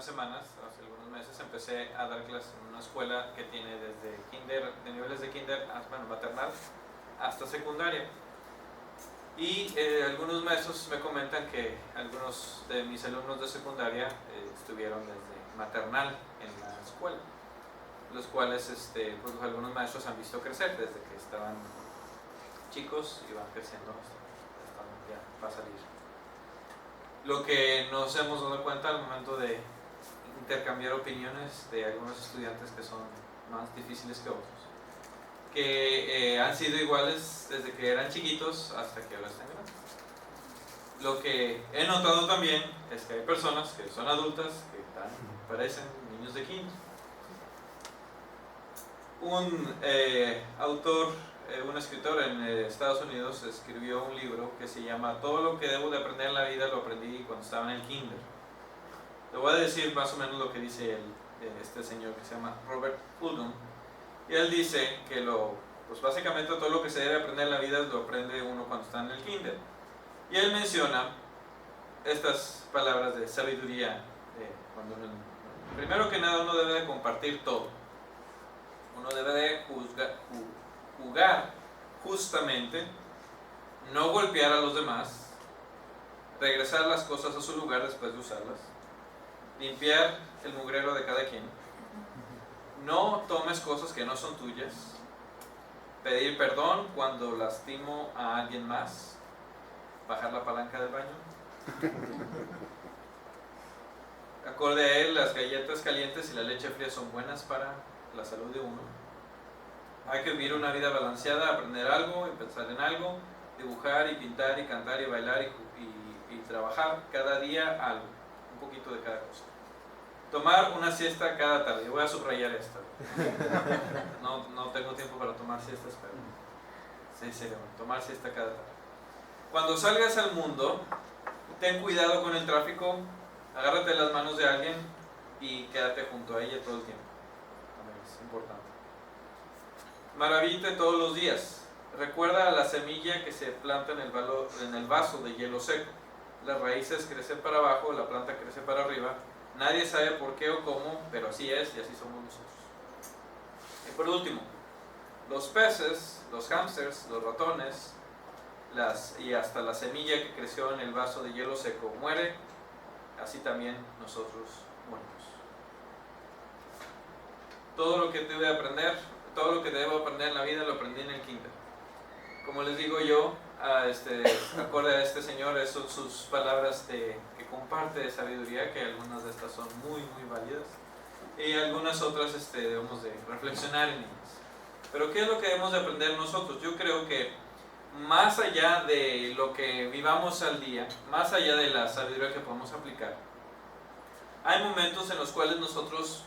algunas semanas, hace algunos meses, empecé a dar clases en una escuela que tiene desde kinder, de niveles de kinder, bueno, maternal, hasta secundaria. Y algunos maestros me comentan que algunos de mis alumnos de secundaria estuvieron desde maternal en la escuela, los cuales pues algunos maestros han visto crecer desde que estaban chicos y van creciendo hasta ya va a salir. Lo que nos hemos dado cuenta al momento de intercambiar opiniones de algunos estudiantes que son más difíciles que otros, que han sido iguales desde que eran chiquitos hasta que ahora están grandes. Lo que he notado también es que hay personas que son adultas que parecen niños de kinder. Un autor, un escritor en Estados Unidos escribió un libro que se llama Todo lo que debo de aprender en la vida lo aprendí cuando estaba en el kinder. Le voy a decir más o menos lo que dice este señor que se llama Robert Fulghum. Y él dice que pues básicamente todo lo que se debe aprender en la vida lo aprende uno cuando está en el kinder. Y él menciona estas palabras de sabiduría. Primero que nada, uno debe de compartir todo. Uno debe de jugar justamente, no golpear a los demás, regresar las cosas a su lugar después de usarlas, limpiar el mugrero de cada quien, no tomes cosas que no son tuyas, pedir perdón cuando lastimo a alguien más, bajar la palanca del baño. Acorde a él, las galletas calientes y la leche fría son buenas para la salud de uno. Hay que vivir una vida balanceada, aprender algo y pensar en algo, dibujar y pintar y cantar y bailar y trabajar cada día algo, un poquito de cada cosa. Tomar una siesta cada tarde. Voy a subrayar esto. No tengo tiempo para tomar siestas, pero sí, serio, tomar siesta cada tarde. Cuando salgas al mundo, ten cuidado con el tráfico, agárrate las manos de alguien y quédate junto a ella todo el tiempo. Es importante. Maravíllate todos los días. Recuerda la semilla que se planta en el vaso de hielo seco. Las raíces crecen para abajo, la planta crece para arriba. Nadie sabe por qué o cómo, pero así es y así somos nosotros. Y por último, los peces, los hámsters, los ratones, y hasta la semilla que creció en el vaso de hielo seco muere, así también nosotros morimos. Todo lo que debo aprender en la vida lo aprendí en el kinder. Como les digo yo, acorde a este señor, esas son sus palabras que comparte de sabiduría, que algunas de estas son muy, muy válidas, y algunas otras debemos de reflexionar en ellas. Pero ¿qué es lo que debemos de aprender nosotros? Yo creo que más allá de lo que vivamos al día, más allá de la sabiduría que podemos aplicar, hay momentos en los cuales nosotros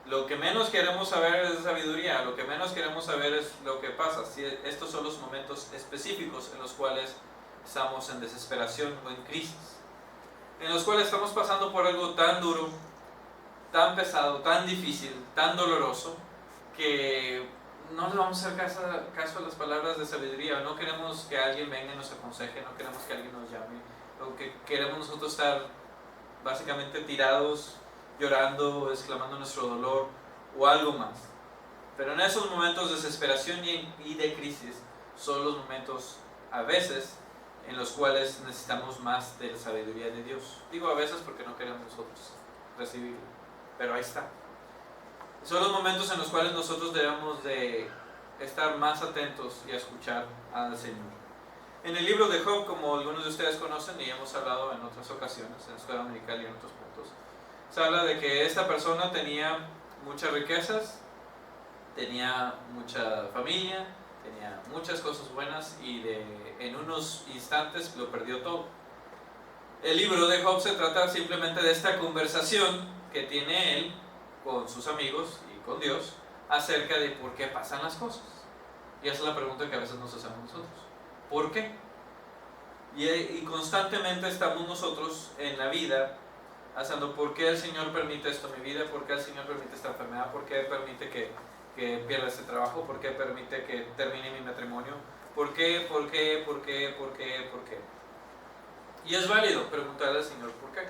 lo que menos queremos saber es de sabiduría, lo que menos queremos saber es lo que pasa. Estos son los momentos específicos en los cuales estamos en desesperación o en crisis, en los cuales estamos pasando por algo tan duro, tan pesado, tan difícil, tan doloroso, que no le vamos a hacer caso a las palabras de sabiduría. No queremos que alguien venga y nos aconseje, no queremos que alguien nos llame. Lo que queremos nosotros estar básicamente tirados, llorando, exclamando nuestro dolor o algo más. Pero en esos momentos de desesperación y de crisis son los momentos a veces en los cuales necesitamos más de la sabiduría de Dios. Digo a veces porque no queremos nosotros recibirla, pero ahí está. Son los momentos en los cuales nosotros debemos de estar más atentos y a escuchar al Señor. En el libro de Job, como algunos de ustedes conocen y hemos hablado en otras ocasiones, en la escuela dominical y en otros puntos, se habla de que esta persona tenía muchas riquezas, tenía mucha familia, tenía muchas cosas buenas y en unos instantes lo perdió todo. El libro de Job se trata simplemente de esta conversación que tiene él con sus amigos y con Dios acerca de por qué pasan las cosas. Y esa es la pregunta que a veces nos hacemos nosotros. ¿Por qué? Y constantemente estamos nosotros en la vida haciendo ¿por qué el Señor permite esto en mi vida? ¿Por qué el Señor permite esta enfermedad? ¿Por qué permite que pierda este trabajo? ¿Por qué permite que termine mi matrimonio? ¿Por qué? ¿Por qué? ¿Por qué? ¿Por qué? ¿Por qué? Y es válido preguntarle al Señor ¿por qué?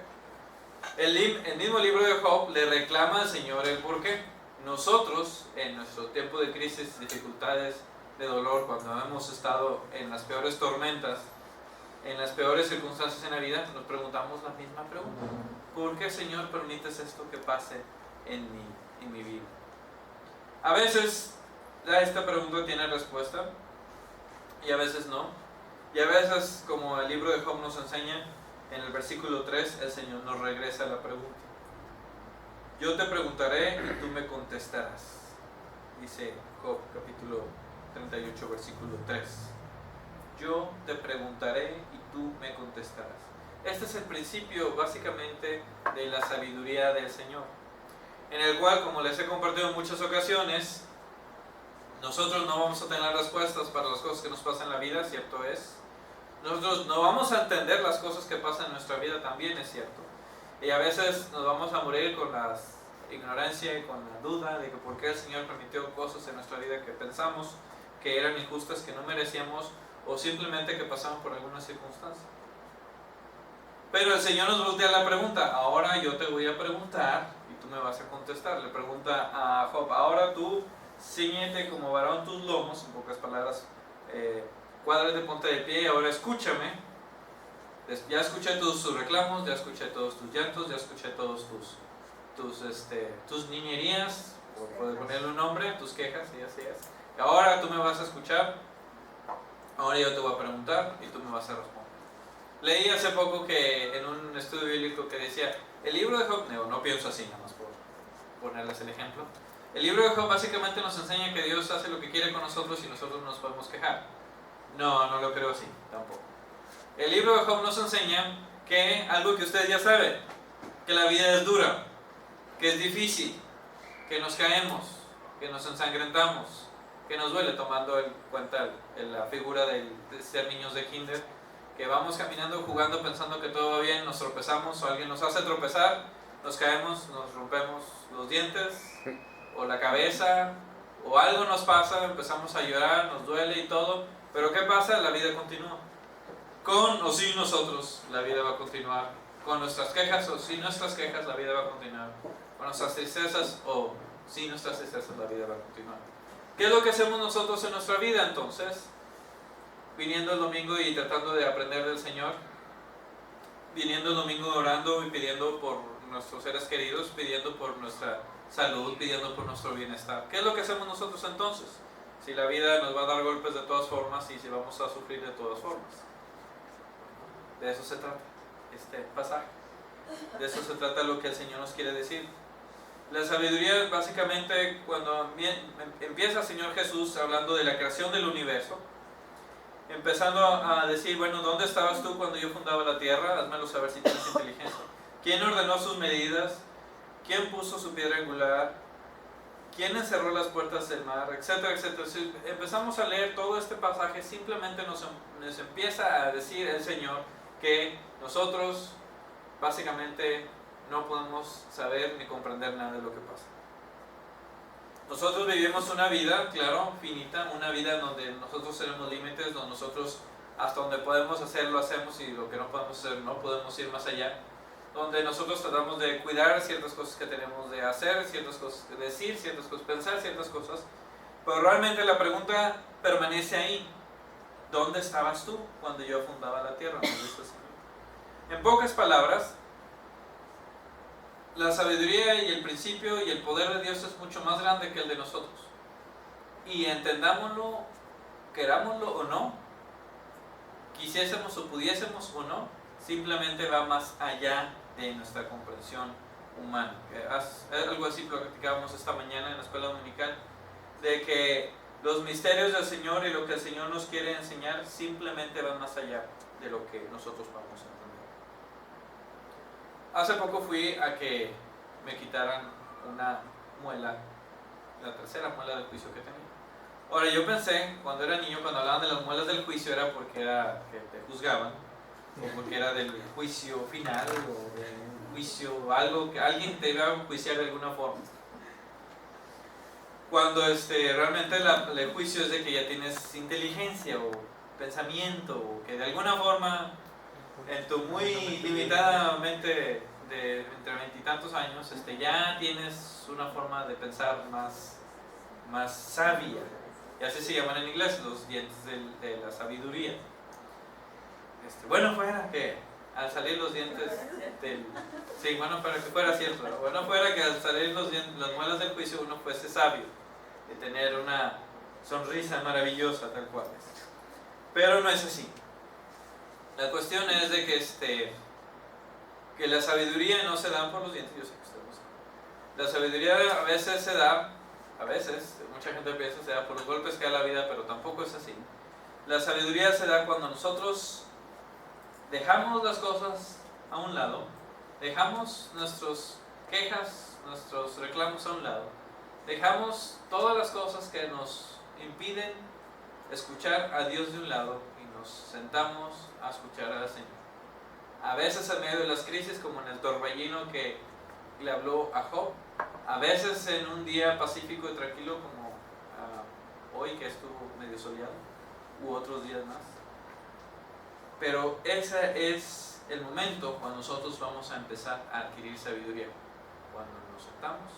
El mismo libro de Job le reclama al Señor el por qué. Nosotros, en nuestro tiempo de crisis, dificultades, de dolor, cuando hemos estado en las peores tormentas, en las peores circunstancias en la vida, nos preguntamos la misma pregunta. ¿Por qué, Señor, permites esto que pase en mi vida? A veces esta pregunta tiene respuesta y a veces no. Y a veces, como el libro de Job nos enseña, en el versículo 3, el Señor nos regresa la pregunta. Yo te preguntaré y tú me contestarás. Dice Job, capítulo 38, versículo 3. Yo te preguntaré y tú me contestarás. Este es el principio básicamente de la sabiduría del Señor, en el cual, como les he compartido en muchas ocasiones, nosotros no vamos a tener respuestas para las cosas que nos pasan en la vida, cierto es. Nosotros no vamos a entender las cosas que pasan en nuestra vida, también es cierto. Y a veces nos vamos a morir con la ignorancia y con la duda de que por qué el Señor permitió cosas en nuestra vida que pensamos que eran injustas, que no merecíamos, o simplemente que pasamos por alguna circunstancia. Pero el Señor nos voltea la pregunta. Ahora yo te voy a preguntar y tú me vas a contestar. Le pregunta a Job: ahora tú ciñete como varón tus lomos, en pocas palabras, cuádrate, ponte de pie y ahora escúchame. Ya escuché todos tus reclamos, ya escuché todos tus llantos, ya escuché todos tus niñerías, por ponerle un nombre, tus quejas, y así es. Y ahora tú me vas a escuchar, ahora yo te voy a preguntar y tú me vas a responder. Leí hace poco que en un estudio bíblico que decía, el libro de Job, no pienso así, nada más por ponerles el ejemplo. El libro de Job básicamente nos enseña que Dios hace lo que quiere con nosotros y nosotros no nos podemos quejar. No lo creo así, tampoco. El libro de Job nos enseña que algo que usted ya sabe, que la vida es dura, que es difícil, que nos caemos, que nos ensangrentamos, que nos duele, tomando en cuenta la figura de ser niños de kinder, que vamos caminando, jugando, pensando que todo va bien, nos tropezamos o alguien nos hace tropezar, nos caemos, nos rompemos los dientes o la cabeza o algo nos pasa, empezamos a llorar, nos duele y todo, pero ¿qué pasa? La vida continúa. Con o sin nosotros, la vida va a continuar. Con nuestras quejas o sin nuestras quejas, la vida va a continuar. Con nuestras tristezas o sin nuestras tristezas, la vida va a continuar. ¿Qué es lo que hacemos nosotros en nuestra vida entonces? Viniendo el domingo y tratando de aprender del Señor, viniendo el domingo orando y pidiendo por nuestros seres queridos, pidiendo por nuestra salud, pidiendo por nuestro bienestar. ¿Qué es lo que hacemos nosotros entonces? Si la vida nos va a dar golpes de todas formas y si vamos a sufrir de todas formas. De eso se trata este pasaje. De eso se trata lo que el Señor nos quiere decir. La sabiduría es básicamente cuando empieza el Señor Jesús hablando de la creación del universo, empezando a decir, bueno, ¿dónde estabas tú cuando yo fundaba la tierra? Házmelo saber si tienes inteligencia. ¿Quién ordenó sus medidas? ¿Quién puso su piedra angular? ¿Quién encerró las puertas del mar? Etcétera, etcétera. Si empezamos a leer todo este pasaje, simplemente nos empieza a decir el Señor que nosotros básicamente no podemos saber ni comprender nada de lo que pasa. Nosotros vivimos una vida, claro, finita, una vida donde nosotros tenemos límites, donde nosotros hasta donde podemos hacer lo hacemos y lo que no podemos hacer no podemos ir más allá, donde nosotros tratamos de cuidar ciertas cosas que tenemos de hacer, ciertas cosas de decir, ciertas cosas pensar, ciertas cosas, pero realmente la pregunta permanece ahí. ¿Dónde estabas tú cuando yo fundaba la tierra? En pocas palabras, la sabiduría y el principio y el poder de Dios es mucho más grande que el de nosotros. Y entendámoslo, querámoslo o no, quisiésemos o pudiésemos o no, simplemente va más allá de nuestra comprensión humana. Algo así lo practicábamos esta mañana en la escuela dominical, de que los misterios del Señor y lo que el Señor nos quiere enseñar simplemente van más allá de lo que nosotros vamos a entender. Hace poco fui a que me quitaran una muela, la tercera muela del juicio que tenía. Ahora yo pensé, cuando era niño, cuando hablaban de las muelas del juicio era porque era que te juzgaban, o porque era del juicio final, o del juicio, algo que alguien te iba a enjuiciar de alguna forma. Cuando realmente el juicio es de que ya tienes inteligencia o pensamiento, o que de alguna forma en tu muy limitada mente de entre tantos años, ya tienes una forma de pensar más sabia. Y así se llaman en inglés, los dientes de la sabiduría. Bueno fuera que al salir los dientes del... Sí, bueno fuera que fuera cierto, ¿no? Bueno fuera que al salir las muelas del juicio uno fuese sabio, de tener una sonrisa maravillosa tal cual. Pero no es así. La cuestión es de que la sabiduría no se da por los dientes, yo sé que usted lo sabe. La sabiduría a veces se da, mucha gente piensa se da por los golpes que da la vida, pero tampoco es así. La sabiduría se da cuando nosotros dejamos las cosas a un lado, dejamos nuestras quejas, nuestros reclamos a un lado, dejamos todas las cosas que nos impiden escuchar a Dios de un lado y nos sentamos a escuchar al Señor. A veces en medio de las crisis, como en el torbellino que le habló a Job, a veces en un día pacífico y tranquilo como hoy que estuvo medio soleado, u otros días más. Pero ese es el momento cuando nosotros vamos a empezar a adquirir sabiduría, cuando nos sentamos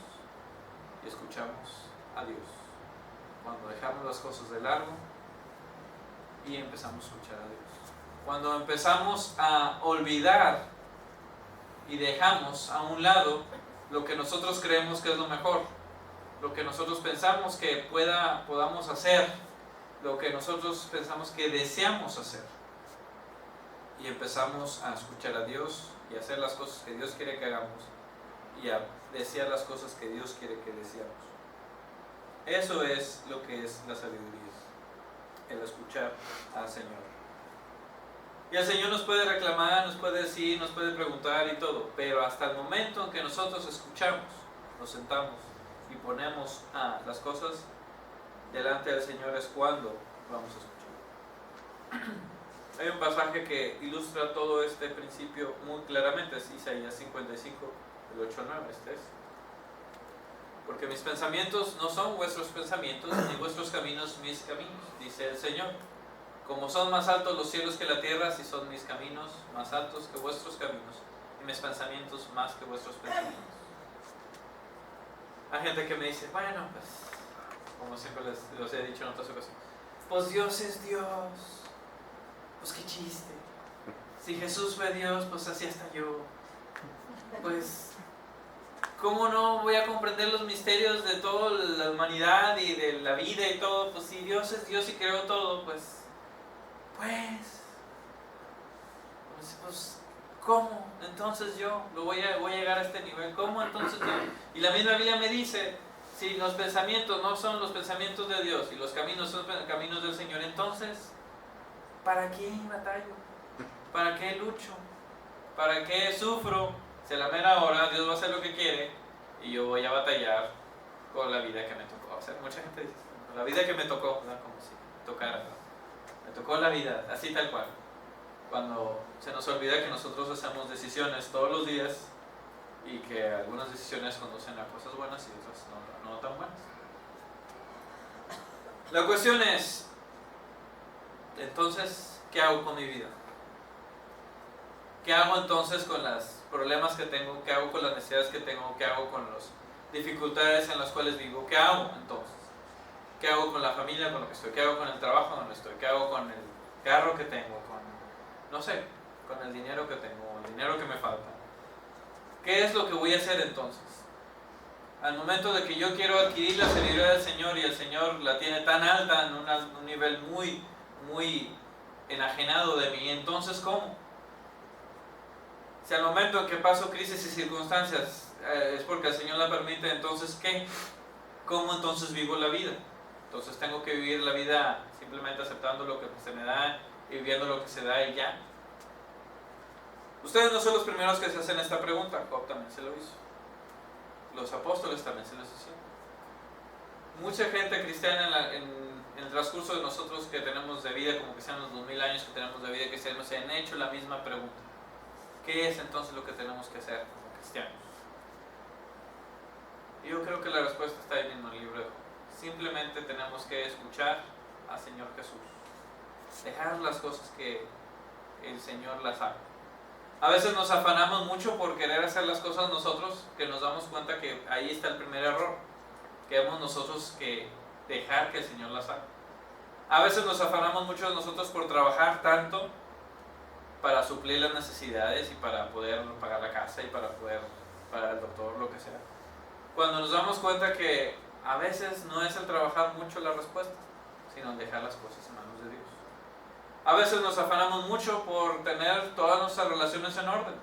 y escuchamos a Dios, cuando dejamos las cosas de largo y empezamos a escuchar a Dios, cuando empezamos a olvidar y dejamos a un lado lo que nosotros creemos que es lo mejor, lo que nosotros pensamos que podamos hacer, lo que nosotros pensamos que deseamos hacer, y empezamos a escuchar a Dios y a hacer las cosas que Dios quiere que hagamos y a desear las cosas que Dios quiere que deseamos. Eso es lo que es la sabiduría, el escuchar al Señor. Y el Señor nos puede reclamar, nos puede decir, nos puede preguntar y todo, pero hasta el momento en que nosotros escuchamos, nos sentamos y ponemos las cosas delante del Señor es cuando vamos a escuchar. Hay un pasaje que ilustra todo este principio muy claramente, es Isaías 55, del 8 al 9, Porque mis pensamientos no son vuestros pensamientos, ni vuestros caminos mis caminos, dice el Señor. Como son más altos los cielos que la tierra, así son mis caminos más altos que vuestros caminos, y mis pensamientos más que vuestros pensamientos. Hay gente que me dice, bueno, pues, como siempre les he dicho en otras ocasiones, pues Dios es Dios. Pues qué chiste. Si Jesús fue Dios, pues así hasta yo. Pues, ¿cómo no voy a comprender los misterios de toda la humanidad y de la vida y todo? Pues si Dios es Dios y creó todo, pues ¿cómo? Entonces yo voy a llegar a este nivel. ¿Cómo entonces yo? Y la misma Biblia me dice, si los pensamientos no son los pensamientos de Dios y los caminos son caminos del Señor, entonces ¿para qué batallo? ¿Para qué lucho? ¿Para qué sufro? Si a la mera hora Dios va a hacer lo que quiere y yo voy a batallar con la vida que me tocó. O sea, mucha gente dice, la vida que me tocó, ¿no? Como si tocara, ¿no? Me tocó la vida, así tal cual. Cuando se nos olvida que nosotros hacemos decisiones todos los días y que algunas decisiones conducen a cosas buenas y otras no tan buenas. La cuestión es, entonces, ¿qué hago con mi vida? ¿Qué hago entonces con los problemas que tengo? ¿Qué hago con las necesidades que tengo? ¿Qué hago con las dificultades en las cuales vivo? ¿Qué hago entonces? ¿Qué hago con la familia con la que estoy? ¿Qué hago con el trabajo donde estoy? ¿Qué hago con el carro que tengo? Con el dinero que tengo, el dinero que me falta. ¿Qué es lo que voy a hacer entonces? Al momento de que yo quiero adquirir la sabiduría del Señor y el Señor la tiene tan alta en un nivel muy, muy enajenado de mí, entonces ¿cómo? Si al momento en que paso crisis y circunstancias es porque el Señor la permite, entonces ¿qué? ¿Cómo entonces vivo la vida? Entonces tengo que vivir la vida simplemente aceptando lo que se me da y viviendo lo que se da y ya. Ustedes no son los primeros que se hacen esta pregunta, Job también se lo hizo. Los apóstoles también se les hicieron. Mucha gente cristiana en el transcurso de nosotros que tenemos de vida, como que sean los 2000 años que tenemos de vida cristiana, se han hecho la misma pregunta. ¿Qué es entonces lo que tenemos que hacer como cristianos? Y yo creo que la respuesta está ahí mismo en el libro de Job. Simplemente tenemos que escuchar al Señor Jesús. Dejar las cosas que el Señor las haga. A veces nos afanamos mucho por querer hacer las cosas nosotros, que nos damos cuenta que ahí está el primer error, que hemos nosotros que dejar que el Señor las haga. A veces nos afanamos mucho nosotros por trabajar tanto para suplir las necesidades y para poder pagar la casa y para poder pagar el doctor, lo que sea. Cuando nos damos cuenta que a veces no es el trabajar mucho la respuesta, sino dejar las cosas en manos de Dios. A veces nos afanamos mucho por tener todas nuestras relaciones en orden,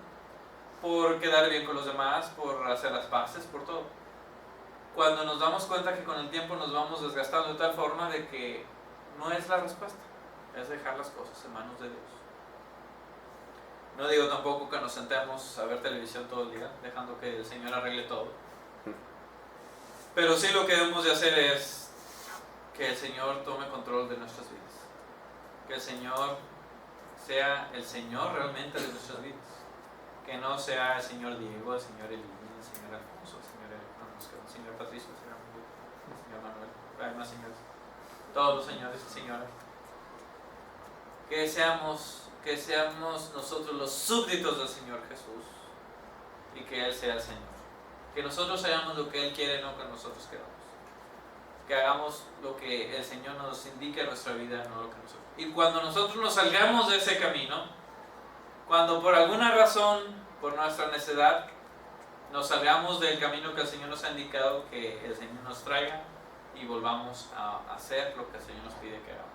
por quedar bien con los demás, por hacer las paces, por todo. Cuando nos damos cuenta que con el tiempo nos vamos desgastando de tal forma de que no es la respuesta, es dejar las cosas en manos de Dios. No digo tampoco que nos sentemos a ver televisión todo el día, dejando que el Señor arregle todo. Pero sí lo que debemos de hacer es que el Señor tome control de nuestras vidas. Que el Señor sea el Señor realmente de nuestras vidas. Que no sea el Señor Diego, el Señor Elín, el Señor Alfonso, el Señor Patricio, el Señor Manuel, hay más señores. Todos los señores y señoras. Que seamos nosotros los súbditos del Señor Jesús y que Él sea el Señor. Que nosotros hagamos lo que Él quiere, no que nosotros queramos. Que hagamos lo que el Señor nos indique en nuestra vida, no lo que nosotros. Y cuando nosotros nos salgamos de ese camino, cuando por alguna razón, por nuestra necedad, nos salgamos del camino que el Señor nos ha indicado, que el Señor nos traiga y volvamos a hacer lo que el Señor nos pide que hagamos.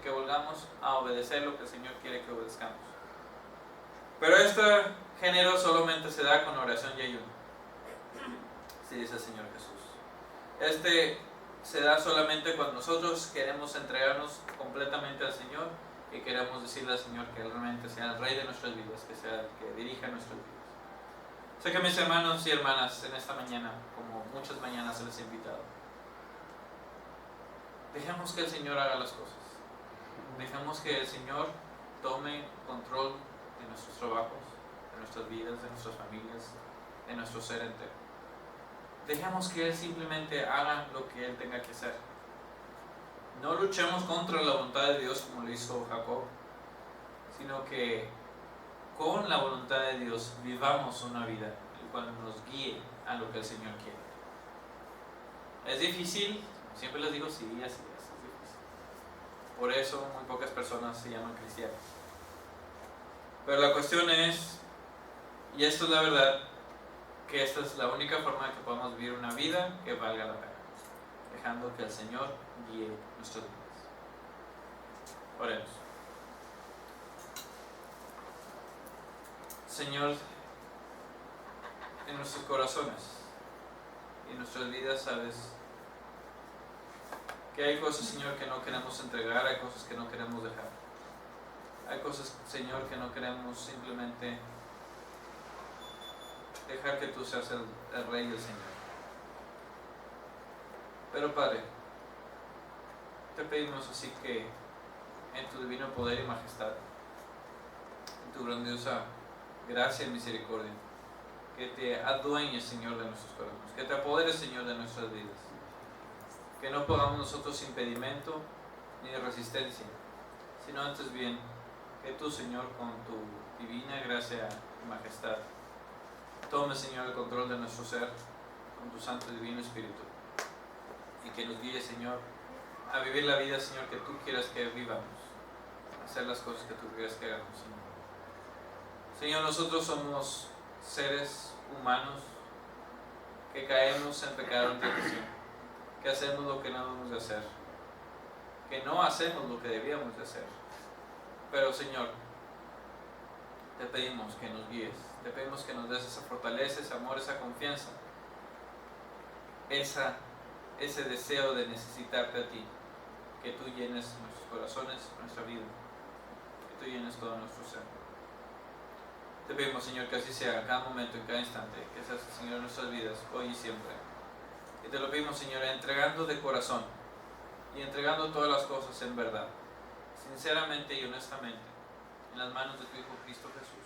Que volvamos a obedecer lo que el Señor quiere que obedezcamos. Pero este género solamente se da con oración y ayuno, así dice el Señor Jesús. Se da solamente cuando nosotros queremos entregarnos completamente al Señor y queremos decirle al Señor que Él realmente sea el Rey de nuestras vidas, que sea el que dirija nuestras vidas. Sé que mis hermanos y hermanas en esta mañana, como muchas mañanas se les ha invitado, dejemos que el Señor haga las cosas. Dejemos que el Señor tome control de nuestros trabajos, de nuestras vidas, de nuestras familias, de nuestro ser entero. Dejemos que Él simplemente haga lo que Él tenga que hacer. No luchemos contra la voluntad de Dios como lo hizo Jacob, sino que con la voluntad de Dios vivamos una vida en la cual nos guíe a lo que el Señor quiere. Es difícil, siempre les digo sí, así es difícil. Por eso muy pocas personas se llaman cristianos. Pero la cuestión es, y esto es la verdad, que esta es la única forma de que podamos vivir una vida que valga la pena, dejando que el Señor guíe nuestras vidas. Oremos. Señor, en nuestros corazones y en nuestras vidas sabes que hay cosas, Señor, que no queremos entregar, hay cosas que no queremos dejar. Hay cosas, Señor, que no queremos simplemente dejar que tú seas el Rey y el Señor. Pero Padre, te pedimos así que en tu divino poder y majestad, en tu grandiosa gracia y misericordia, que te adueñes, Señor, de nuestros corazones, que te apoderes, Señor, de nuestras vidas, que no pongamos nosotros impedimento ni resistencia, sino antes bien que tú, Señor, con tu divina gracia y majestad, tome, Señor, el control de nuestro ser con tu Santo y Divino Espíritu y que nos guíe, Señor, a vivir la vida, Señor, que tú quieras que vivamos, a hacer las cosas que tú quieras que hagamos, Señor. Señor, nosotros somos seres humanos que caemos en pecado y tentación, que hacemos lo que no debemos de hacer, que no hacemos lo que debíamos de hacer. Pero, Señor, te pedimos que nos guíes, te pedimos que nos des esa fortaleza, ese amor, esa confianza, ese deseo de necesitarte a ti, que tú llenes nuestros corazones, nuestra vida, que tú llenes todo nuestro ser. Te pedimos, Señor, que así sea, a cada momento, en cada instante, que seas el Señor de nuestras vidas, hoy y siempre. Y te lo pedimos, Señor, entregando de corazón y entregando todas las cosas en verdad, sinceramente y honestamente, en las manos de tu Hijo Cristo Jesús.